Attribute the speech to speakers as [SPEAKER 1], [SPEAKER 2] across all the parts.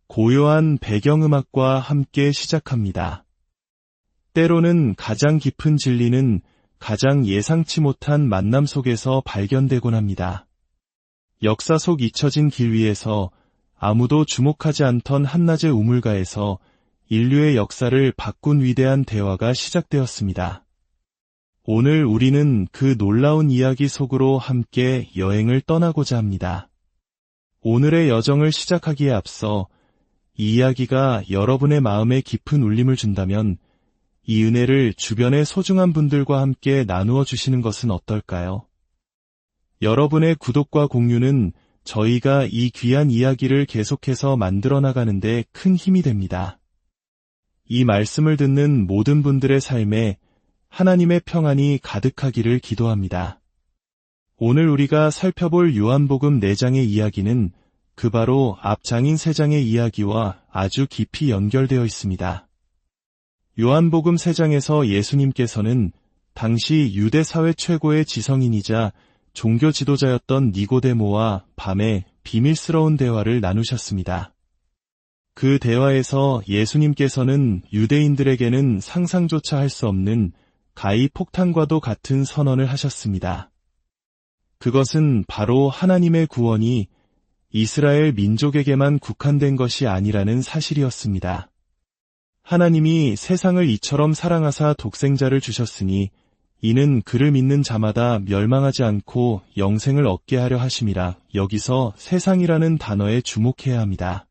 [SPEAKER 1] 고요한 배경음악과 함께 시작합니다. 때로는 가장 깊은 진리는 가장 예상치 못한 만남 속에서 발견되곤 합니다. 역사 속 잊혀진 길 위에서 아무도 주목하지 않던 한낮의 우물가에서 인류의 역사를 바꾼 위대한 대화가 시작되었습니다. 오늘 우리는 그 놀라운 이야기 속으로 함께 여행을 떠나고자 합니다. 오늘의 여정을 시작하기에 앞서 이 이야기가 여러분의 마음에 깊은 울림을 준다면 이 은혜를 주변의 소중한 분들과 함께 나누어 주시는 것은 어떨까요? 여러분의 구독과 공유는 저희가 이 귀한 이야기를 계속해서 만들어 나가는데 큰 힘이 됩니다. 이 말씀을 듣는 모든 분들의 삶에 하나님의 평안이 가득하기를 기도합니다. 오늘 우리가 살펴볼 요한복음 4장의 이야기는 그 바로 앞 장인 3장의 이야기와 아주 깊이 연결되어 있습니다. 요한복음 3장에서 예수님께서는 당시 유대 사회 최고의 지성인이자 종교 지도자였던 니고데모와 밤에 비밀스러운 대화를 나누셨습니다. 그 대화에서 예수님께서는 유대인들에게는 상상조차 할 수 없는 가히 폭탄과도 같은 선언을 하셨습니다. 그것은 바로 하나님의 구원이 이스라엘 민족에게만 국한된 것이 아니라는 사실이었습니다. 하나님이 세상을 이처럼 사랑하사 독생자를 주셨으니 이는 그를 믿는 자마다 멸망하지 않고 영생을 얻게 하려 하심이라. 여기서 세상이라는 단어에 주목해야 합니다.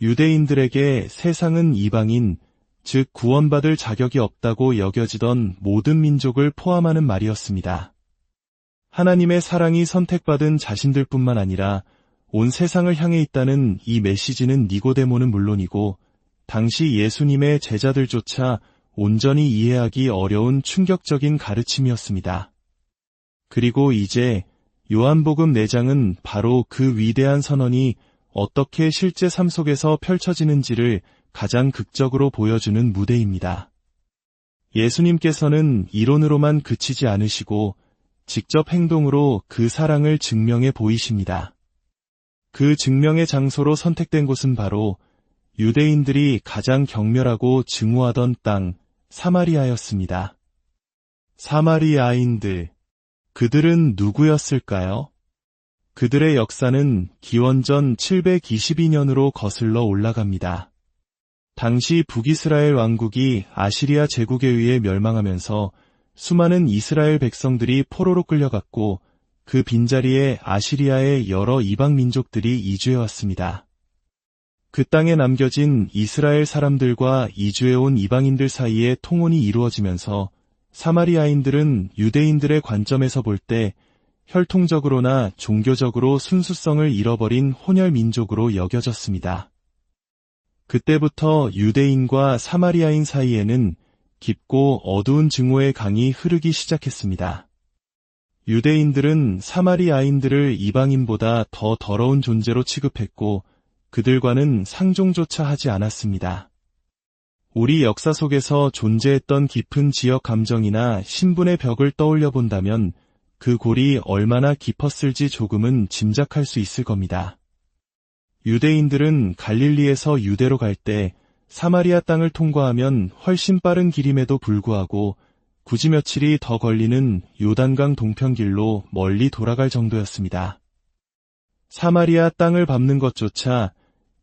[SPEAKER 1] 유대인들에게 세상은 이방인, 즉 구원받을 자격이 없다고 여겨지던 모든 민족을 포함하는 말이었습니다. 하나님의 사랑이 선택받은 자신들뿐만 아니라 온 세상을 향해 있다는 이 메시지는 니고데모는 물론이고 당시 예수님의 제자들조차 온전히 이해하기 어려운 충격적인 가르침이었습니다. 그리고 이제 요한복음 4장은 바로 그 위대한 선언이 어떻게 실제 삶 속에서 펼쳐지는지를 가장 극적으로 보여주는 무대입니다. 예수님께서는 이론으로만 그치지 않으시고 직접 행동으로 그 사랑을 증명해 보이십니다. 그 증명의 장소로 선택된 곳은 바로 유대인들이 가장 경멸하고 증오하던 땅, 사마리아였습니다. 사마리아인들, 그들은 누구였을까요? 그들의 역사는 기원전 722년으로 거슬러 올라갑니다. 당시 북이스라엘 왕국이 아시리아 제국에 의해 멸망하면서 수많은 이스라엘 백성들이 포로로 끌려갔고 그 빈자리에 아시리아의 여러 이방 민족들이 이주해왔습니다. 그 땅에 남겨진 이스라엘 사람들과 이주해온 이방인들 사이에 통혼이 이루어지면서 사마리아인들은 유대인들의 관점에서 볼 때 혈통적으로나 종교적으로 순수성을 잃어버린 혼혈 민족으로 여겨졌습니다. 그때부터 유대인과 사마리아인 사이에는 깊고 어두운 증오의 강이 흐르기 시작했습니다. 유대인들은 사마리아인들을 이방인보다 더 더러운 존재로 취급했고 그들과는 상종조차 하지 않았습니다. 우리 역사 속에서 존재했던 깊은 지역 감정이나 신분의 벽을 떠올려 본다면 그 골이 얼마나 깊었을지 조금은 짐작할 수 있을 겁니다. 유대인들은 갈릴리에서 유대로 갈 때 사마리아 땅을 통과하면 훨씬 빠른 길임에도 불구하고 굳이 며칠이 더 걸리는 요단강 동편길로 멀리 돌아갈 정도였습니다. 사마리아 땅을 밟는 것조차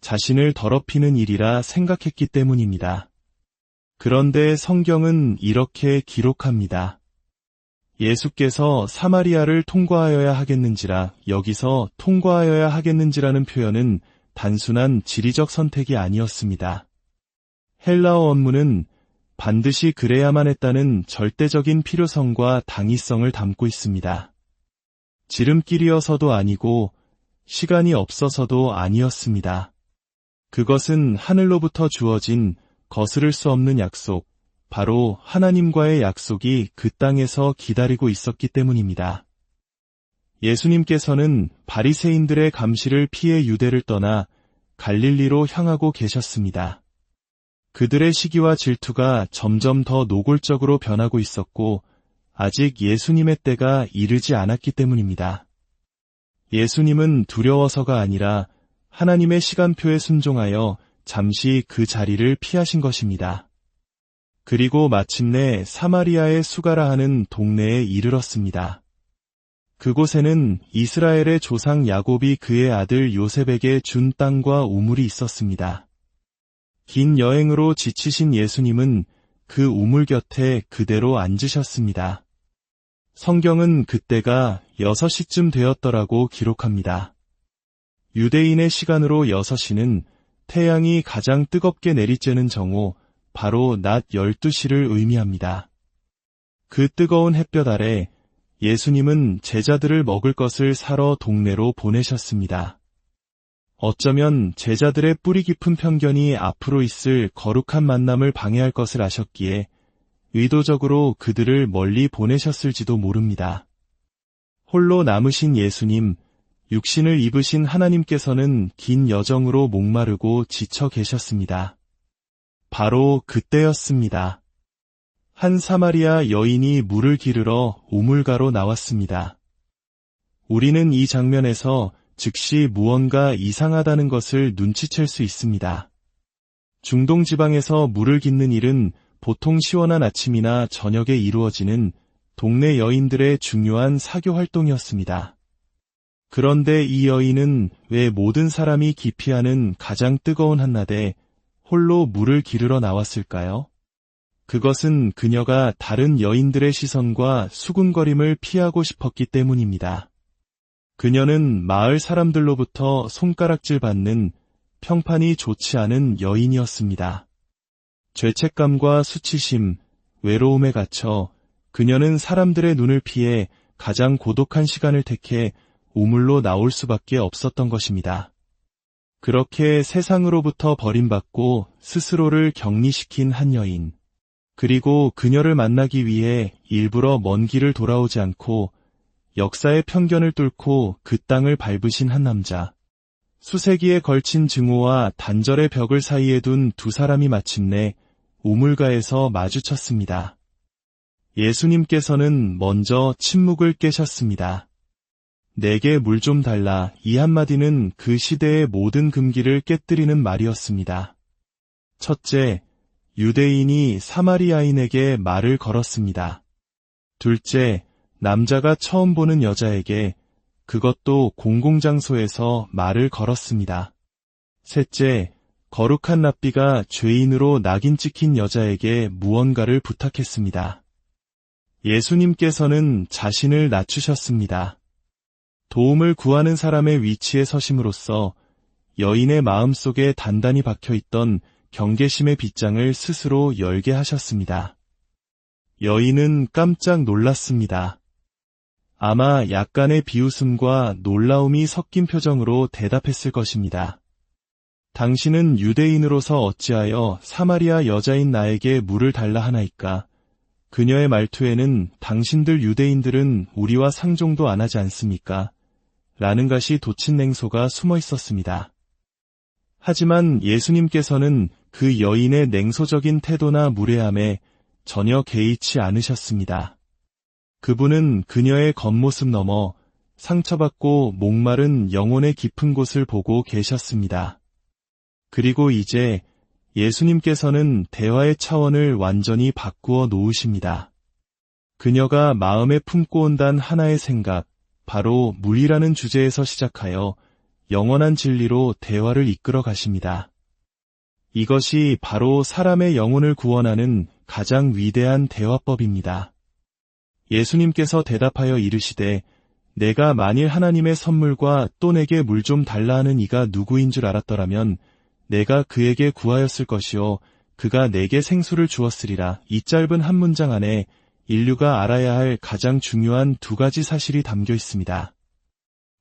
[SPEAKER 1] 자신을 더럽히는 일이라 생각했기 때문입니다. 그런데 성경은 이렇게 기록합니다. 예수께서 사마리아를 통과하여야 하겠는지라. 여기서 통과하여야 하겠는지라는 표현은 단순한 지리적 선택이 아니었습니다. 헬라어 원문은 반드시 그래야만 했다는 절대적인 필요성과 당위성을 담고 있습니다. 지름길이어서도 아니고 시간이 없어서도 아니었습니다. 그것은 하늘로부터 주어진 거스를 수 없는 약속, 바로 하나님과의 약속이 그 땅에서 기다리고 있었기 때문입니다. 예수님께서는 바리새인들의 감시를 피해 유대를 떠나 갈릴리로 향하고 계셨습니다. 그들의 시기와 질투가 점점 더 노골적으로 변하고 있었고 아직 예수님의 때가 이르지 않았기 때문입니다. 예수님은 두려워서가 아니라 하나님의 시간표에 순종하여 잠시 그 자리를 피하신 것입니다. 그리고 마침내 사마리아의 수가라 하는 동네에 이르렀습니다. 그곳에는 이스라엘의 조상 야곱이 그의 아들 요셉에게 준 땅과 우물이 있었습니다. 긴 여행으로 지치신 예수님은 그 우물 곁에 그대로 앉으셨습니다. 성경은 그때가 6시쯤 되었더라고 기록합니다. 유대인의 시간으로 6시는 태양이 가장 뜨겁게 내리쬐는 정오, 바로 낮 12시를 의미합니다. 그 뜨거운 햇볕 아래 예수님은 제자들을 먹을 것을 사러 동네로 보내셨습니다. 어쩌면 제자들의 뿌리 깊은 편견이 앞으로 있을 거룩한 만남을 방해할 것을 아셨기에 의도적으로 그들을 멀리 보내셨을지도 모릅니다. 홀로 남으신 예수님, 육신을 입으신 하나님께서는 긴 여정으로 목마르고 지쳐 계셨습니다. 바로 그때였습니다. 한 사마리아 여인이 물을 기르러 우물가로 나왔습니다. 우리는 이 장면에서 즉시 무언가 이상하다는 것을 눈치챌 수 있습니다. 중동 지방에서 물을 깃는 일은 보통 시원한 아침이나 저녁에 이루어지는 동네 여인들의 중요한 사교 활동이었습니다. 그런데 이 여인은 왜 모든 사람이 기피하는 가장 뜨거운 한낮에 홀로 물을 기르러 나왔을까요? 그것은 그녀가 다른 여인들의 시선과 수군거림을 피하고 싶었기 때문입니다. 그녀는 마을 사람들로부터 손가락질 받는 평판이 좋지 않은 여인이었습니다. 죄책감과 수치심, 외로움에 갇혀 그녀는 사람들의 눈을 피해 가장 고독한 시간을 택해 우물로 나올 수밖에 없었던 것입니다. 그렇게 세상으로부터 버림받고 스스로를 격리시킨 한 여인, 그리고 그녀를 만나기 위해 일부러 먼 길을 돌아오지 않고 역사의 편견을 뚫고 그 땅을 밟으신 한 남자, 수세기에 걸친 증오와 단절의 벽을 사이에 둔 두 사람이 마침내 우물가에서 마주쳤습니다. 예수님께서는 먼저 침묵을 깨셨습니다. 내게 물 좀 달라, 이 한마디는 그 시대의 모든 금기를 깨뜨리는 말이었습니다. 첫째, 유대인이 사마리아인에게 말을 걸었습니다. 둘째, 남자가 처음 보는 여자에게, 그것도 공공장소에서 말을 걸었습니다. 셋째, 거룩한 랍비가 죄인으로 낙인 찍힌 여자에게 무언가를 부탁했습니다. 예수님께서는 자신을 낮추셨습니다. 도움을 구하는 사람의 위치에 서심으로써 여인의 마음속에 단단히 박혀있던 경계심의 빗장을 스스로 열게 하셨습니다. 여인은 깜짝 놀랐습니다. 아마 약간의 비웃음과 놀라움이 섞인 표정으로 대답했을 것입니다. 당신은 유대인으로서 어찌하여 사마리아 여자인 나에게 물을 달라 하나이까? 그녀의 말투에는 당신들 유대인들은 우리와 상종도 안 하지 않습니까? 라는 것이 돋친 냉소가 숨어 있었습니다. 하지만 예수님께서는 그 여인의 냉소적인 태도나 무례함에 전혀 개의치 않으셨습니다. 그분은 그녀의 겉모습 너머 상처받고 목마른 영혼의 깊은 곳을 보고 계셨습니다. 그리고 이제 예수님께서는 대화의 차원을 완전히 바꾸어 놓으십니다. 그녀가 마음에 품고 온단 하나의 생각, 바로 물이라는 주제에서 시작하여 영원한 진리로 대화를 이끌어 가십니다. 이것이 바로 사람의 영혼을 구원하는 가장 위대한 대화법입니다. 예수님께서 대답하여 이르시되 내가 만일 하나님의 선물과 또 내게 물 좀 달라 하는 이가 누구인 줄 알았더라면 내가 그에게 구하였을 것이요 그가 내게 생수를 주었으리라. 이 짧은 한 문장 안에 인류가 알아야 할 가장 중요한 두 가지 사실이 담겨 있습니다.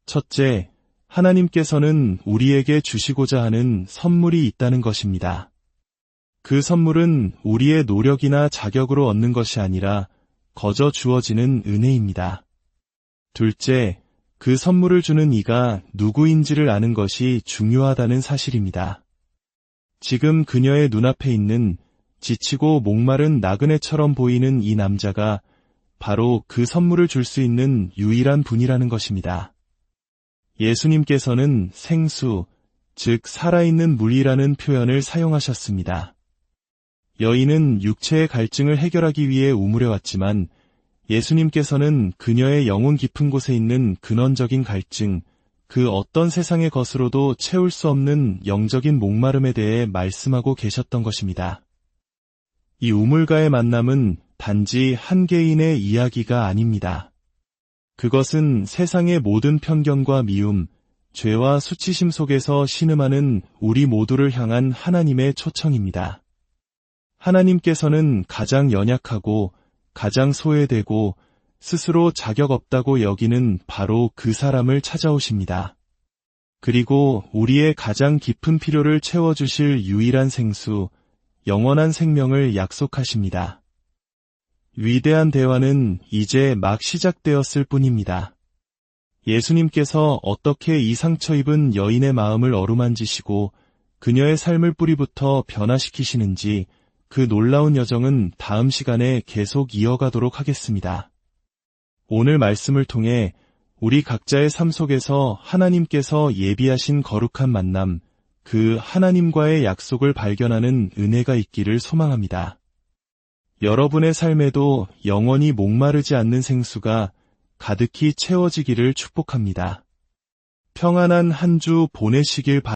[SPEAKER 1] 첫째, 하나님께서는 우리에게 주시고자 하는 선물이 있다는 것입니다. 그 선물은 우리의 노력이나 자격으로 얻는 것이 아니라 거저 주어지는 은혜입니다. 둘째, 그 선물을 주는 이가 누구인지를 아는 것이 중요하다는 사실입니다. 지금 그녀의 눈앞에 있는 지치고 목마른 나그네처럼 보이는 이 남자가 바로 그 선물을 줄 수 있는 유일한 분이라는 것입니다. 예수님께서는 생수, 즉 살아있는 물이라는 표현을 사용하셨습니다. 여인은 육체의 갈증을 해결하기 위해 우물에 왔지만 예수님께서는 그녀의 영혼 깊은 곳에 있는 근원적인 갈증, 그 어떤 세상의 것으로도 채울 수 없는 영적인 목마름에 대해 말씀하고 계셨던 것입니다. 이 우물과의 만남은 단지 한 개인의 이야기가 아닙니다. 그것은 세상의 모든 편견과 미움, 죄와 수치심 속에서 신음하는 우리 모두를 향한 하나님의 초청입니다. 하나님께서는 가장 연약하고 가장 소외되고 스스로 자격 없다고 여기는 바로 그 사람을 찾아오십니다. 그리고 우리의 가장 깊은 필요를 채워주실 유일한 생수, 영원한 생명을 약속하십니다. 위대한 대화는 이제 막 시작되었을 뿐입니다. 예수님께서 어떻게 이 상처 입은 여인의 마음을 어루만지시고 그녀의 삶을 뿌리부터 변화시키시는지 그 놀라운 여정은 다음 시간에 계속 이어가도록 하겠습니다. 오늘 말씀을 통해 우리 각자의 삶 속에서 하나님께서 예비하신 거룩한 만남, 그 하나님과의 약속을 발견하는 은혜가 있기를 소망합니다. 여러분의 삶에도 영원히 목마르지 않는 생수가 가득히 채워지기를 축복합니다. 평안한 한 주 보내시길 바랍니다.